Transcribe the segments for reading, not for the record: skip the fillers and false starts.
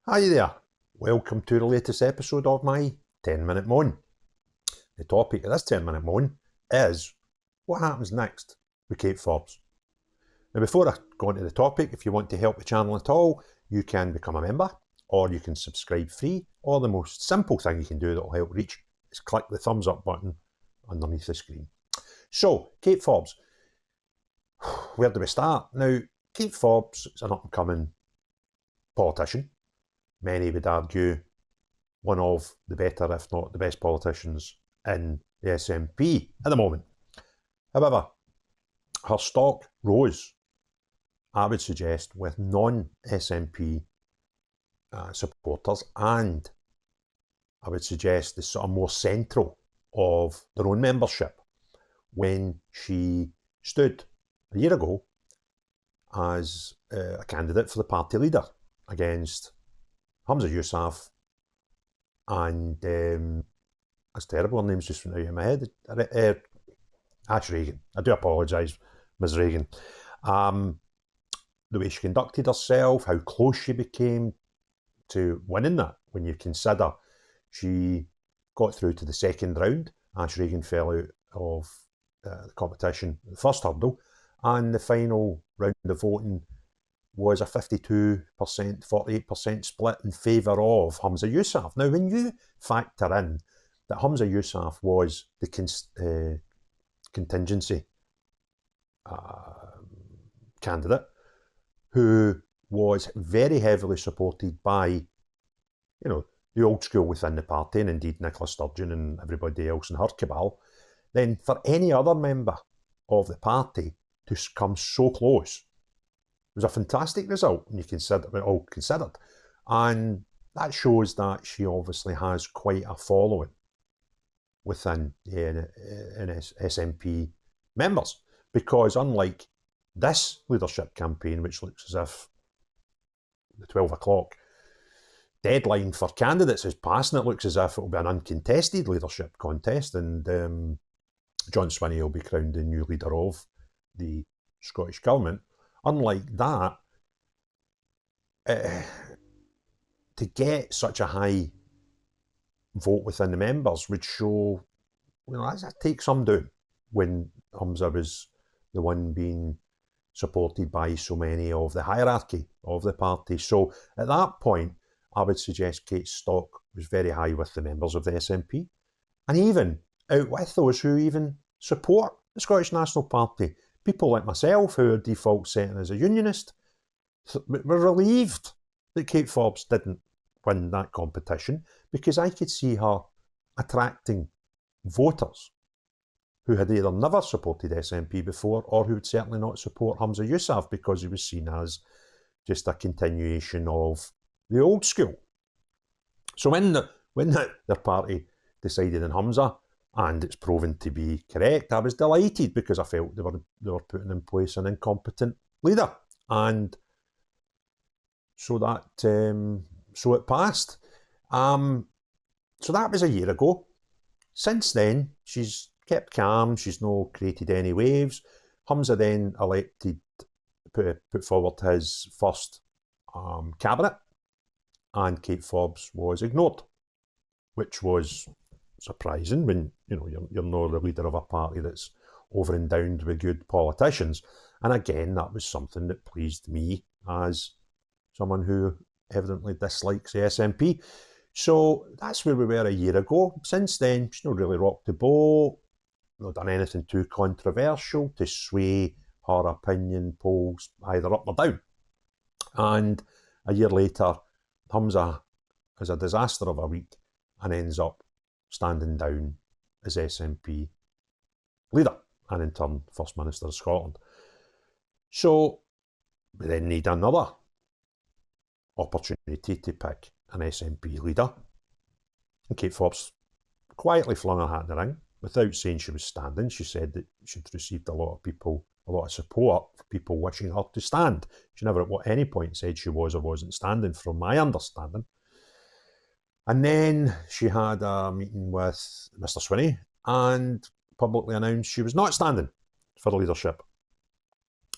Hi there, welcome to the latest episode of my 10-minute moan. The topic of this 10-minute moan is what happens next with Kate Forbes. Now before I go into the topic, if you want to help the channel at all, you can become a member or you can subscribe free, or the most simple thing you can do that will help reach is click the thumbs up button underneath the screen. So, Kate Forbes, where do we start? Now, Kate Forbes is an up-and-coming politician. Many would argue one of the better, if not the best politicians in the SNP at the moment. However, her stock rose, I would suggest, with non-SNP supporters, and I would suggest the sort of more central of their own membership when she stood a year ago as a candidate for the party leader against Hamza Yousaf and that's terrible, her name's just went out of my head. Ash Reagan. I do apologise, Ms Reagan. The way she conducted herself, how close she became to winning that, when you consider she got through to the second round. Ash Reagan fell out of the competition, the first hurdle, and the final round of voting was a 52%, 48% split in favour of Hamza Yousaf. Now, when you factor in that Hamza Yousaf was the contingency candidate who was very heavily supported by, the old school within the party, and indeed Nicola Sturgeon and everybody else in her cabal, then for any other member of the party to come so close was a fantastic result when you consider it all considered. And that shows that she obviously has quite a following within the SNP members, because unlike this leadership campaign, which looks as if the 12 o'clock deadline for candidates has passed, and it looks as if it will be an uncontested leadership contest, and John Swinney will be crowned the new leader of the Scottish Government. Unlike that, to get such a high vote within the members would show, that takes some doing when Hamza was the one being supported by so many of the hierarchy of the party. So at that point, I would suggest Kate's stock was very high with the members of the SNP, and even out with those who even support the Scottish National Party. People like myself, who are default setting as a unionist, were relieved that Kate Forbes didn't win that competition, because I could see her attracting voters who had either never supported SNP before, or who would certainly not support Hamza Yousaf because he was seen as just a continuation of the old school. So when their party decided on Hamza, and it's proven to be correct, I was delighted, because I felt they were putting in place an incompetent leader, and so it passed. So that was a year ago. Since then, she's kept calm. She's not created any waves. Hamza then put forward his first cabinet, and Kate Forbes was ignored, which was surprising when you're not the leader of a party that's over and down with good politicians. And again, that was something that pleased me as someone who evidently dislikes the SNP. So that's where we were a year ago. Since then, she's not really rocked the boat, not done anything too controversial to sway her opinion polls either up or down. And a year later, Hamza has a disaster of a week and ends up standing down as SNP leader, and in turn First Minister of Scotland. So we then need another opportunity to pick an SNP leader, and Kate Forbes quietly flung her hat in the ring without saying she was standing. She said that she'd received a lot of support for people wishing her to stand. She never at any point said she was or wasn't standing, from my understanding. And then she had a meeting with Mr. Swinney and publicly announced she was not standing for the leadership.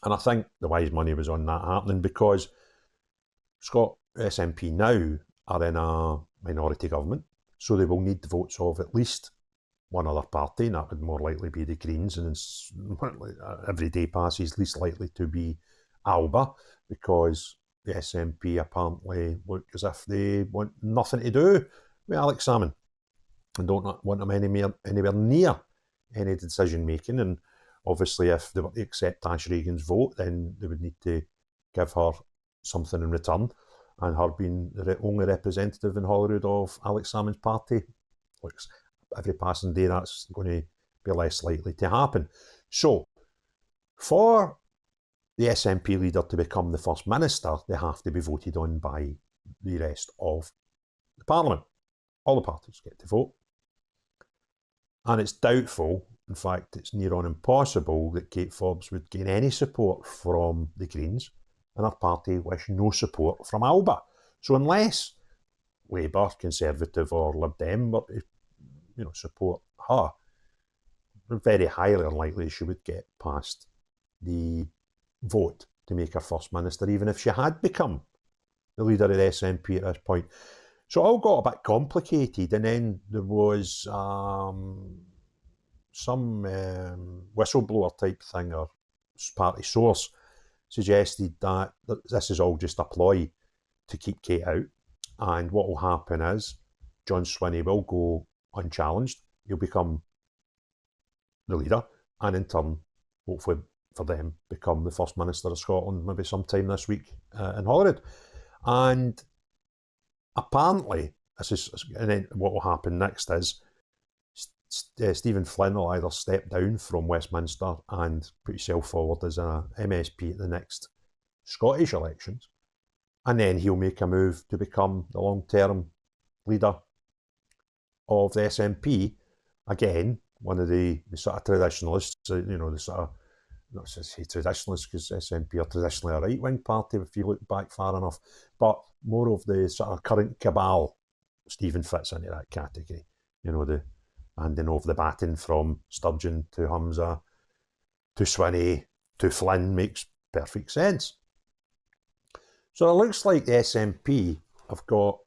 And I think the wise money was on that happening, because SNP now are in a minority government, so they will need the votes of at least one other party, and that would more likely be the Greens, and every day passes, least likely to be Alba, because the SNP apparently look as if they want nothing to do with Alex Salmond and don't want him anywhere near any decision making. And obviously, if they were to accept Ash Regan's vote, then they would need to give her something in return. And her being the only representative in Holyrood of Alex Salmond's party, looks every passing day that's going to be less likely to happen. So, for the SNP leader to become the First Minister, they have to be voted on by the rest of the Parliament. All the parties get to vote. And it's doubtful, in fact, it's near on impossible, that Kate Forbes would gain any support from the Greens, and her party wish no support from Alba. So unless Labour, Conservative or Lib Dem were to support her, very highly unlikely she would get past the vote to make her First Minister, even if she had become the leader of the SNP at this point. So it all got a bit complicated, and then there was some whistleblower type thing, or party source suggested that this is all just a ploy to keep Kate out, and what will happen is John Swinney will go unchallenged, he'll become the leader, and in turn, hopefully for them, become the First Minister of Scotland maybe sometime this week in Holyrood. And apparently, and then what will happen next is Stephen Flynn will either step down from Westminster and put himself forward as a MSP at the next Scottish elections, and then he'll make a move to become the long-term leader of the SNP. Again, one of the sort of traditionalists, the sort of, not to say traditionalists, because SNP are traditionally a right-wing party if you look back far enough, but more of the sort of current cabal. Stephen fits into that category. The handing over the baton from Sturgeon to Humza to Swinney to Flynn makes perfect sense. So it looks like the SNP have got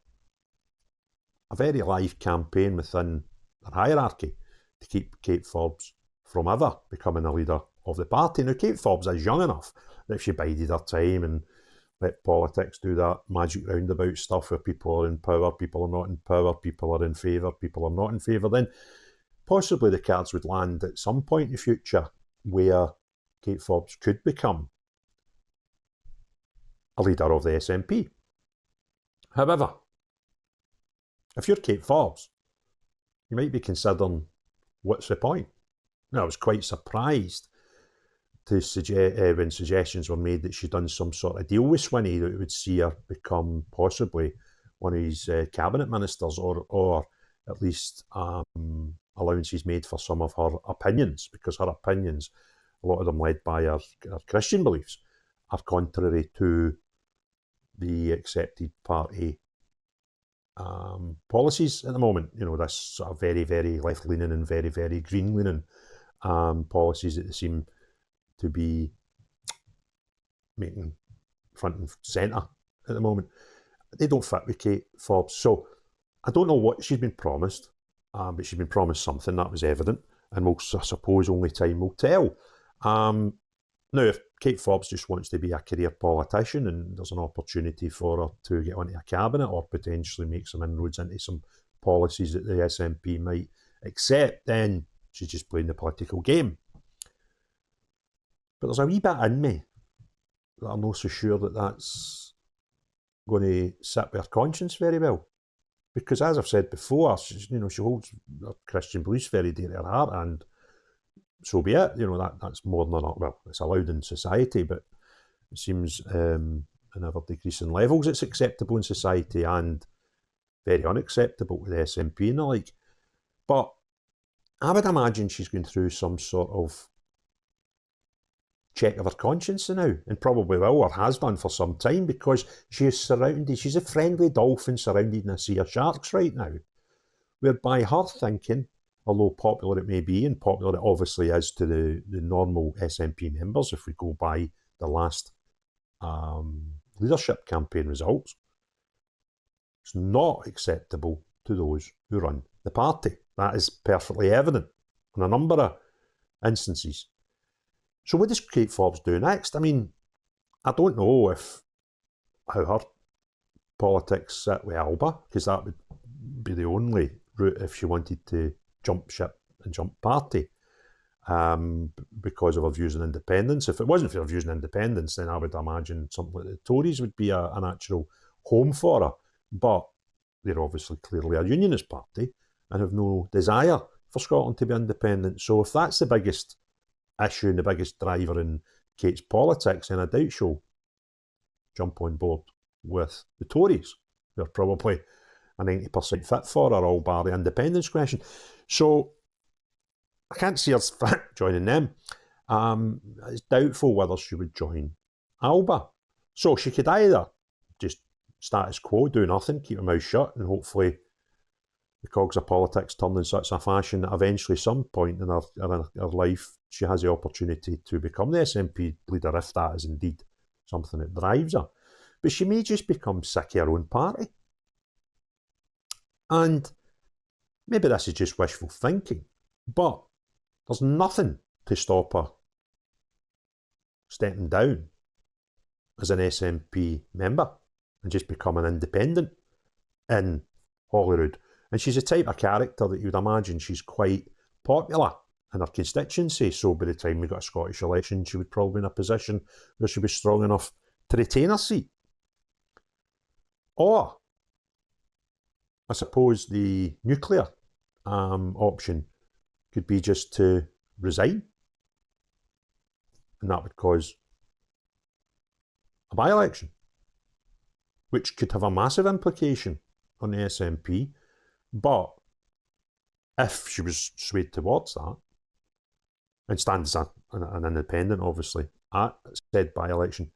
a very live campaign within their hierarchy to keep Kate Forbes from ever becoming a leader of the party. Now, Kate Forbes is young enough that if she bided her time and let politics do that magic roundabout stuff where people are in power, people are not in power, people are in favour, people are not in favour, then possibly the cards would land at some point in the future where Kate Forbes could become a leader of the SNP. However, if you're Kate Forbes, you might be considering, what's the point? Now, I was quite surprised to suggest when suggestions were made that she'd done some sort of deal with Swinney that would see her become possibly one of his cabinet ministers, or at least allowances made for some of her opinions, because her opinions, a lot of them led by her Christian beliefs, are contrary to the accepted party policies at the moment. This sort of very, very left-leaning and very, very green-leaning policies that they seem to be making front and centre at the moment. They don't fit with Kate Forbes. So I don't know what she's been promised, but she's been promised something, that was evident, and I suppose only time will tell. Now, if Kate Forbes just wants to be a career politician and there's an opportunity for her to get onto a cabinet or potentially make some inroads into some policies that the SNP might accept, then she's just playing the political game. But there's a wee bit in me that I'm not so sure that that's going to sit with her conscience very well. Because as I've said before, she holds her Christian beliefs very dear to her heart, and so be it. That's more than enough. Well, it's allowed in society, but it seems in ever decreasing levels it's acceptable in society and very unacceptable with the SNP and the like. But I would imagine she's going through some sort of check of her conscience now, and probably will, or has done for some time, because she's a friendly dolphin surrounded in a sea of sharks right now, whereby her thinking, although popular it may be, and popular it obviously is to the normal SNP members if we go by the last leadership campaign results, It's not acceptable to those who run the party. That is perfectly evident in a number of instances. So what does Kate Forbes do next? I mean, I don't know how her politics sit with Alba, because that would be the only route if she wanted to jump ship and jump party, because of her views on independence. If it wasn't for her views on independence, then I would imagine something like the Tories would be a natural home for her. But they're obviously clearly a unionist party and have no desire for Scotland to be independent. So if that's the biggest issue and the biggest driver in Kate's politics, then I doubt she'll jump on board with the Tories. They're probably a 90% fit for her, all bar the independence question. So I can't see her joining them. It's doubtful whether she would join Alba. So she could either just status quo, do nothing, keep her mouth shut, and hopefully the cogs of politics turn in such a fashion that eventually, some point in her life, she has the opportunity to become the SNP leader, if that is indeed something that drives her. But she may just become sick of her own party. And maybe this is just wishful thinking, but there's nothing to stop her stepping down as an SNP member and just become an independent in Holyrood. And she's the type of character that you would imagine she's quite popular in her constituency. So by the time we got a Scottish election, she would probably be in a position where she was strong enough to retain her seat. Or, I suppose the nuclear option could be just to resign. And that would cause a by-election, which could have a massive implication on the SNP. But if she was swayed towards that, and stands as an independent, obviously, at said by-election,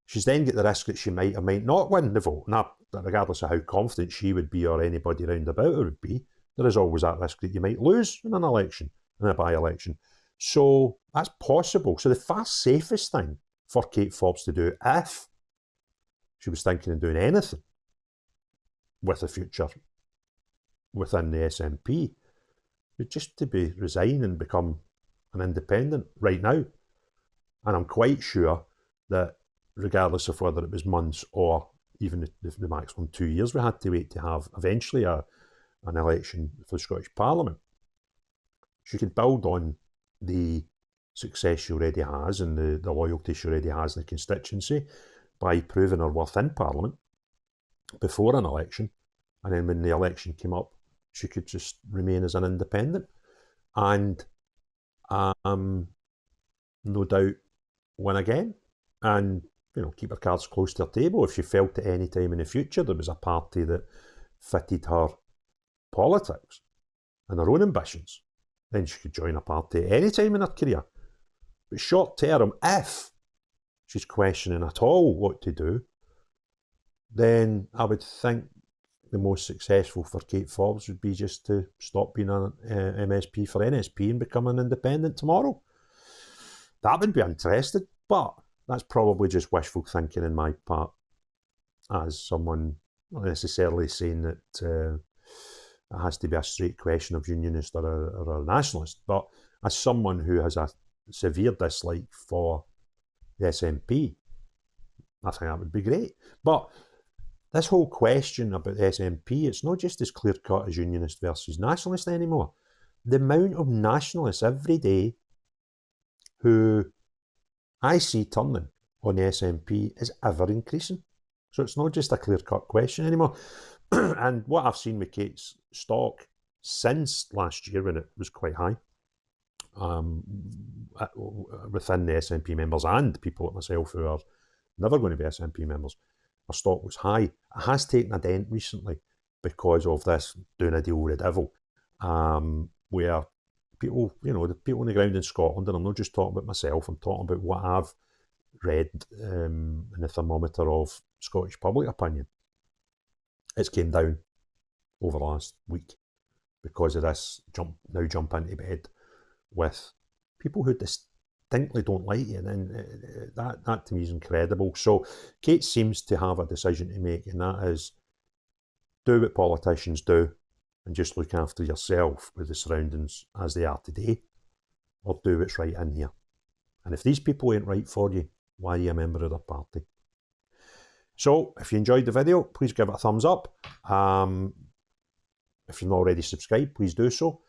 she's then got the risk that she might or might not win the vote. Now, regardless of how confident she would be or anybody round about her would be, there is always that risk that you might lose in an election, in a by-election. So that's possible. So the far safest thing for Kate Forbes to do, if she was thinking of doing anything with the future within the SNP, would just to be resign and become an independent right now. And I'm quite sure that regardless of whether it was months or even the maximum 2 years we had to wait to have eventually an election for the Scottish Parliament, she could build on the success she already has and the loyalty she already has in the constituency by proving her worth in Parliament before an election. And then when the election came up, she could just remain as an independent and no doubt win again, and keep her cards close to her table. If she felt at any time in the future there was a party that fitted her politics and her own ambitions, then she could join a party at any time in her career. But short term, if she's questioning at all what to do, then I would think the most successful for Kate Forbes would be just to stop being an MSP for NSP and become an independent tomorrow. That would be interesting, but that's probably just wishful thinking on my part, as someone not necessarily saying that it has to be a straight question of unionist or a nationalist, but as someone who has a severe dislike for the SNP, I think that would be great. But this whole question about the SNP, it's not just as clear-cut as unionist versus nationalist anymore. The amount of nationalists every day who I see turning on the SNP is ever increasing. So it's not just a clear-cut question anymore. And what I've seen with Kate's stock since last year, when it was quite high, within the SNP members and people like myself who are never going to be SNP members, our stock was high. It has taken a dent recently because of this doing a deal with the devil, where people, the people on the ground in Scotland, and I'm not just talking about myself, I'm talking about what I've read in the thermometer of Scottish public opinion. It's came down over the last week because of this jump into bed with people who distinctly don't like you, and that to me is incredible. So Kate seems to have a decision to make, and that is do what politicians do and just look after yourself with the surroundings as they are today, or do what's right in here. And if these people ain't right for you, why are you a member of their party? So if you enjoyed the video, please give it a thumbs up. If you're not already subscribed, please do so.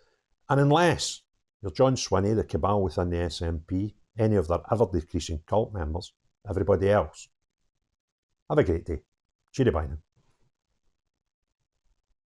And unless you're John Swinney, the cabal within the SNP, any of their ever-decreasing cult members, everybody else, have a great day. Cheerio bye now.